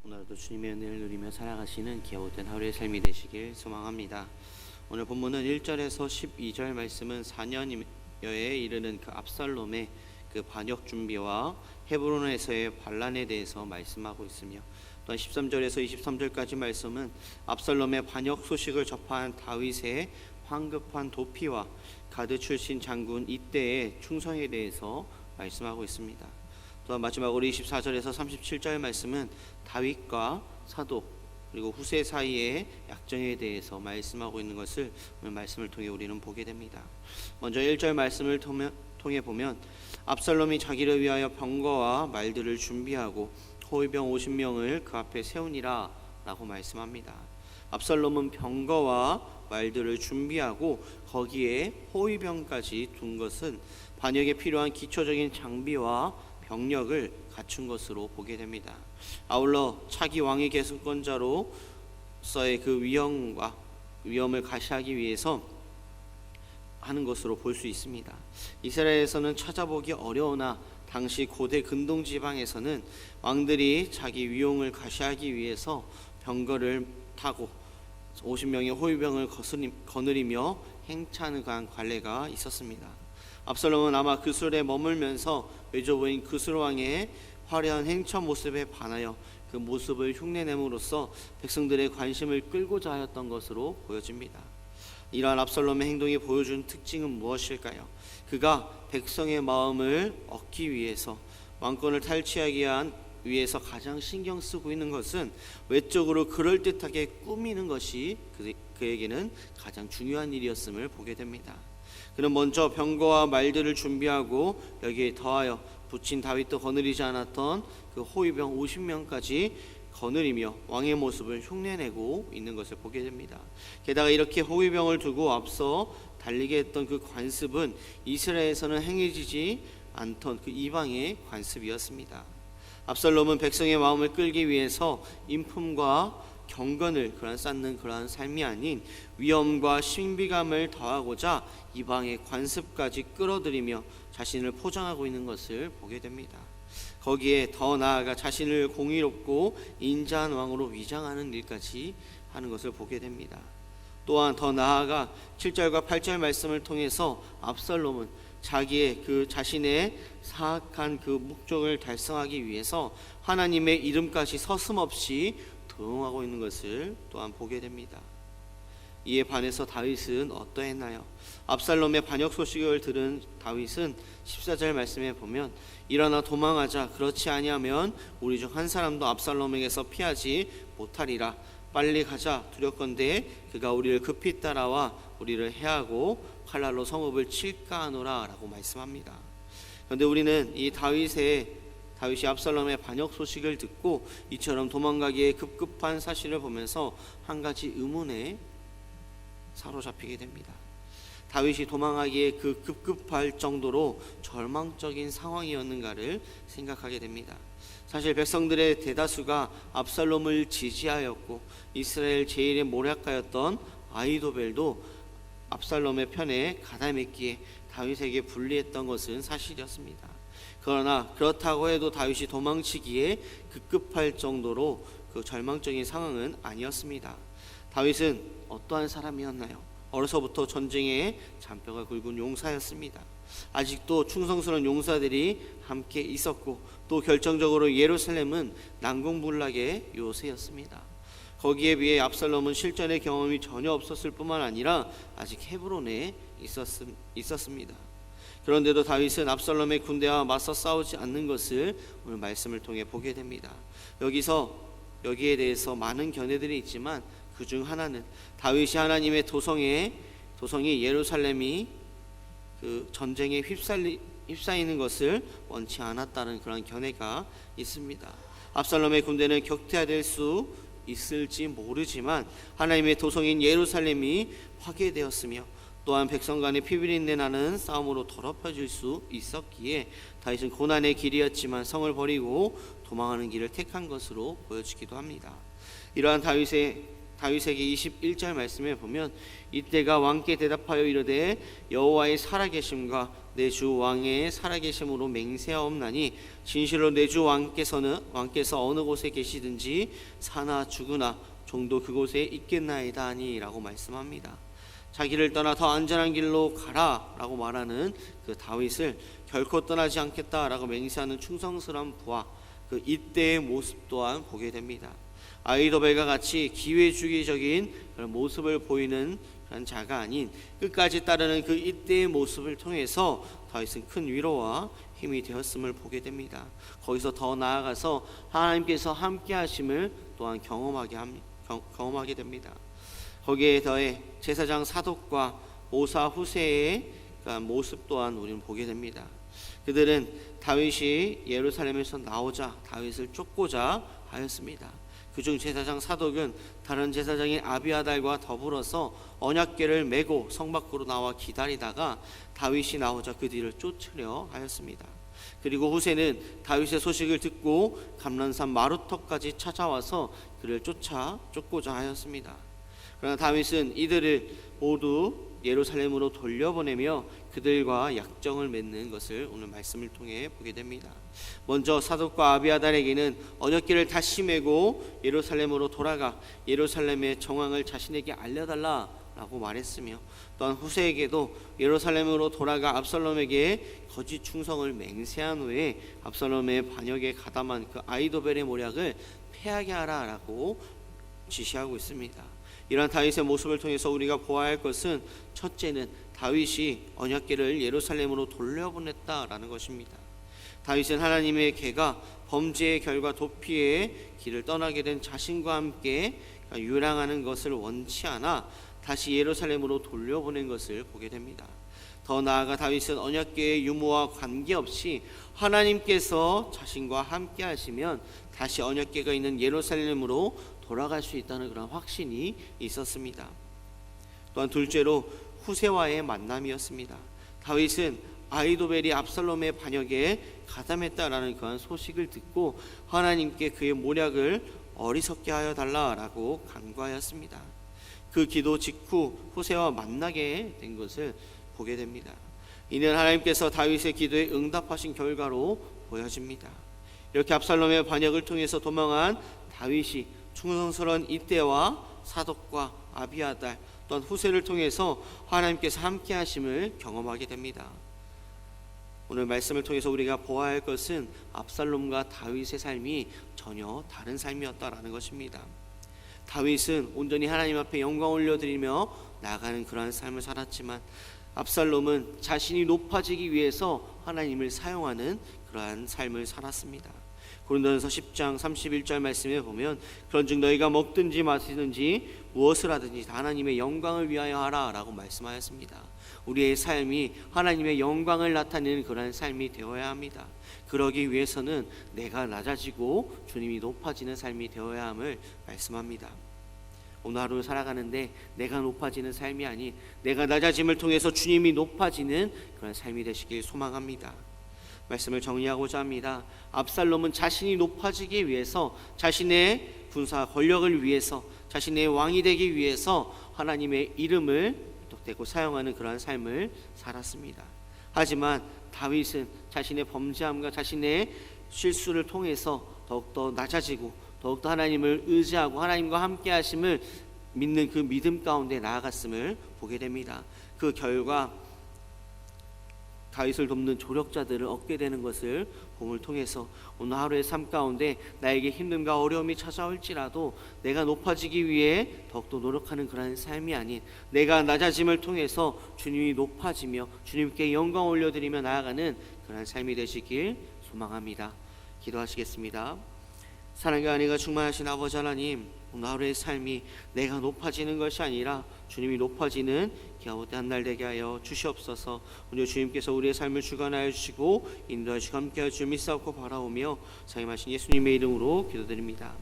오늘도 주님의 은혜를 누리며 살아가시는 기업된 하루의 삶이 되시길 소망합니다. 오늘 본문은 1절에서 12절 말씀은 4년여에 이르는 그 압살롬의 그 반역 준비와 헤브론에서의 반란에 대해서 말씀하고 있으며, 또한 13절에서 23절까지 말씀은 압살롬의 반역 소식을 접한 다윗의 황급한 도피와 가드 출신 장군 이때의 충성에 대해서 말씀하고 있습니다. 또한 마지막으로 24절에서 37절 말씀은 다윗과 사도 그리고 후세 사이의 약정에 대해서 말씀하고 있는 것을 오늘 말씀을 통해 우리는 보게 됩니다. 먼저 1절 말씀을 통해 보면 압살롬이 자기를 위하여 병거와 말들을 준비하고 호위병 50명을 그 앞에 세우니라 라고 말씀합니다. 압살롬은 병거와 말들을 준비하고 거기에 호위병까지 둔 것은 반역에 필요한 기초적인 장비와 병력을 갖춘 것으로 보게 됩니다. 아울러 차기 왕의 계승권자로서의 그 위험을 가시하기 위해서 하는 것으로 볼 수 있습니다. 이스라엘에서는 찾아보기 어려우나 당시 고대 근동 지방에서는 왕들이 자기 위용을 가시하기 위해서 병거를 타고 50명의 호위병을 거느리며 행차하는 관례가 있었습니다. 압살롬은 아마 그술에 머물면서 외조부인 그술 왕의 화려한 행차 모습에 반하여 그 모습을 흉내냄으로써 백성들의 관심을 끌고자 하였던 것으로 보여집니다. 이러한 압살롬의 행동이 보여준 특징은 무엇일까요? 그가 백성의 마음을 얻기 위해서 왕권을 탈취하기 위해서 가장 신경 쓰고 있는 것은 외적으로 그럴듯하게 꾸미는 것이 그에게는 가장 중요한 일이었음을 보게 됩니다. 그는 먼저 병거와 말들을 준비하고 여기에 더하여 붙인 다윗도 거느리지 않았던 그 호위병 50명까지 거느리며 왕의 모습을 흉내내고 있는 것을 보게 됩니다. 게다가 이렇게 호위병을 두고 앞서 달리게 했던 그 관습은 이스라엘에서는 행해지지 않던 그 이방의 관습이었습니다. 압살롬은 백성의 마음을 끌기 위해서 인품과 경건을 쌓는 그러한 삶이 아닌 위엄과 신비감을 더하고자 이방의 관습까지 끌어들이며 자신을 포장하고 있는 것을 보게 됩니다. 거기에 더 나아가 자신을 공의롭고 인자한 왕으로 위장하는 일까지 하는 것을 보게 됩니다. 또한 더 나아가 7절과 8절 말씀을 통해서 압살롬은 자기의 그 자신의 사악한 그 목적을 달성하기 위해서 하나님의 이름까지 서슴없이 도용하고 있는 것을 또한 보게 됩니다. 이에 반해서 다윗은 어떠했나요? 압살롬의 반역 소식을 들은 다윗은 14절 말씀에 보면 일어나 도망하자, 그렇지 아니하면 우리 중 한 사람도 압살롬에게서 피하지 못하리라. 빨리 가자, 두렵건대 그가 우리를 급히 따라와 우리를 해하고 칼날로 성읍을 칠까 하노라 라고 말씀합니다. 그런데 우리는 이 다윗이 압살롬의 반역 소식을 듣고 이처럼 도망가기에 급급한 사실을 보면서 한 가지 의문에 사로잡히게 됩니다. 다윗이 도망하기에 그 급급할 정도로 절망적인 상황이었는가를 생각하게 됩니다. 사실 백성들의 대다수가 압살롬을 지지하였고 이스라엘 제1의 모략가였던 아히도벨도 압살롬의 편에 가담했기에 다윗에게 불리했던 것은 사실이었습니다. 그러나 그렇다고 해도 다윗이 도망치기에 급급할 정도로 그 절망적인 상황은 아니었습니다. 다윗은 어떠한 사람이었나요? 어려서부터 전쟁에 잔뼈가 굵은 용사였습니다. 아직도 충성스러운 용사들이 함께 있었고 또 결정적으로 예루살렘은 난공불락의 요새였습니다. 거기에 비해 압살롬은 실전의 경험이 전혀 없었을 뿐만 아니라 아직 헤브론에 있었습니다. 그런데도 다윗은 압살롬의 군대와 맞서 싸우지 않는 것을 오늘 말씀을 통해 보게 됩니다. 여기에 대해서 많은 견해들이 있지만 그 중 하나는 다윗이 하나님의 도성이 예루살렘이 그 전쟁에 휩싸이는 것을 원치 않았다는 그런 견해가 있습니다. 압살롬의 군대는 격퇴될 수 있을지 모르지만 하나님의 도성인 예루살렘이 파괴되었으며 또한 백성 간의 피비린내 나는 싸움으로 더럽혀질 수 있었기에 다윗은 고난의 길이었지만 성을 버리고 도망하는 길을 택한 것으로 보여지기도 합니다. 이러한 다윗에게 21절 말씀에 보면 이때가 왕께 대답하여 이르되 여호와의 살아계심과 내 주 왕의 살아계심으로 맹세하옵나니 진실로 내 주 왕께서 어느 곳에 계시든지 사나 죽으나 종도 그곳에 있겠나이다 하니라고 말씀합니다. 자기를 떠나 더 안전한 길로 가라라고 말하는 그 다윗을 결코 떠나지 않겠다라고 맹세하는 충성스러운 부하, 그 이때의 모습 또한 보게 됩니다. 아이도벨과 같이 기회주의적인 그런 모습을 보이는 그런 자가 아닌 끝까지 따르는 그 이때의 모습을 통해서 다윗은 큰 위로와 힘이 되었음을 보게 됩니다. 거기서 더 나아가서 하나님께서 함께 하심을 또한 경험하게 됩니다. 거기에 더해 제사장 사독과 모사 후세의 모습 또한 우리는 보게 됩니다. 그들은 다윗이 예루살렘에서 나오자 다윗을 쫓고자 하였습니다. 그중 제사장 사독은 다른 제사장인 아비아달과 더불어서 언약궤를 메고 성 밖으로 나와 기다리다가 다윗이 나오자 그 뒤를 쫓으려 하였습니다. 그리고 후세는 다윗의 소식을 듣고 감람산 마루터까지 찾아와서 그를 쫓고자 하였습니다. 그러나 다윗은 이들을 모두 예루살렘으로 돌려보내며 그들과 약정을 맺는 것을 오늘 말씀을 통해 보게 됩니다. 먼저 사독과 아비아달에게는 언약궤를 다시 메고 예루살렘으로 돌아가 예루살렘의 정황을 자신에게 알려달라라고 말했으며, 또한 후세에게도 예루살렘으로 돌아가 압살롬에게 거짓 충성을 맹세한 후에 압살롬의 반역에 가담한 그 아이도벨의 모략을 패하게 하라라고 지시하고 있습니다. 이러한 다윗의 모습을 통해서 우리가 보아야 할 것은, 첫째는 다윗이 언약궤를 예루살렘으로 돌려보냈다라는 것입니다. 다윗은 하나님의 궤가 범죄의 결과 도피의 길을 떠나게 된 자신과 함께 유랑하는 것을 원치 않아 다시 예루살렘으로 돌려보낸 것을 보게 됩니다. 더 나아가 다윗은 언약궤의 유무와 관계없이 하나님께서 자신과 함께 하시면 다시 언약궤가 있는 예루살렘으로 돌아갈 수 있다는 그런 확신이 있었습니다. 또한 둘째로 후세와의 만남이었습니다. 다윗은 아이도벨이 압살롬의 반역에 가담했다라는 그런 소식을 듣고 하나님께 그의 모략을 어리석게 하여 달라라고 간구하였습니다. 그 기도 직후 후세와 만나게 된 것을 보게 됩니다. 이는 하나님께서 다윗의 기도에 응답하신 결과로 보여집니다. 이렇게 압살롬의 반역을 통해서 도망한 다윗이 충성스러운 이때와 사독과 아비아달 또한 후세를 통해서 하나님께서 함께 하심을 경험하게 됩니다. 오늘 말씀을 통해서 우리가 보아야 할 것은 압살롬과 다윗의 삶이 전혀 다른 삶이었다라는 것입니다. 다윗은 온전히 하나님 앞에 영광 올려드리며 나아가는 그러한 삶을 살았지만, 압살롬은 자신이 높아지기 위해서 하나님을 사용하는 그러한 삶을 살았습니다. 고린도전서 10장 31절 말씀에 보면, 그런즉 너희가 먹든지 마시든지 무엇을 하든지 다 하나님의 영광을 위하여 하라 라고 말씀하였습니다. 우리의 삶이 하나님의 영광을 나타내는 그러한 삶이 되어야 합니다. 그러기 위해서는 내가 낮아지고 주님이 높아지는 삶이 되어야 함을 말씀합니다. 오늘 하루 살아가는데 내가 높아지는 삶이 아닌 내가 낮아짐을 통해서 주님이 높아지는 그런 삶이 되시길 소망합니다. 말씀을 정리하고자 합니다. 압살롬은 자신이 높아지기 위해서, 자신의 군사 권력을 위해서, 자신의 왕이 되기 위해서 하나님의 이름을 덕대고 사용하는 그러한 삶을 살았습니다. 하지만 다윗은 자신의 범죄함과 자신의 실수를 통해서 더욱더 낮아지고 더욱더 하나님을 의지하고 하나님과 함께 하심을 믿는 그 믿음 가운데 나아갔음을 보게 됩니다. 그 결과 다윗을 돕는 조력자들을 얻게 되는 것을 봄을 통해서 오늘 하루의 삶 가운데 나에게 힘듦과 어려움이 찾아올지라도 내가 높아지기 위해 더욱더 노력하는 그런 삶이 아닌 내가 낮아짐을 통해서 주님이 높아지며 주님께 영광 올려드리며 나아가는 그런 삶이 되시길 소망합니다. 기도하시겠습니다. 사랑과 은혜가 충만하신 아버지 하나님, 오늘 하루의 삶이 내가 높아지는 것이 아니라 주님이 높아지는 기아못된 한 날 되게 하여 주시옵소서. 오늘 주님께서 우리의 삶을 주관하여 주시고 인도하시고 함께하여 주를 믿사옵고 바라오며 사임하신 예수님의 이름으로 기도드립니다.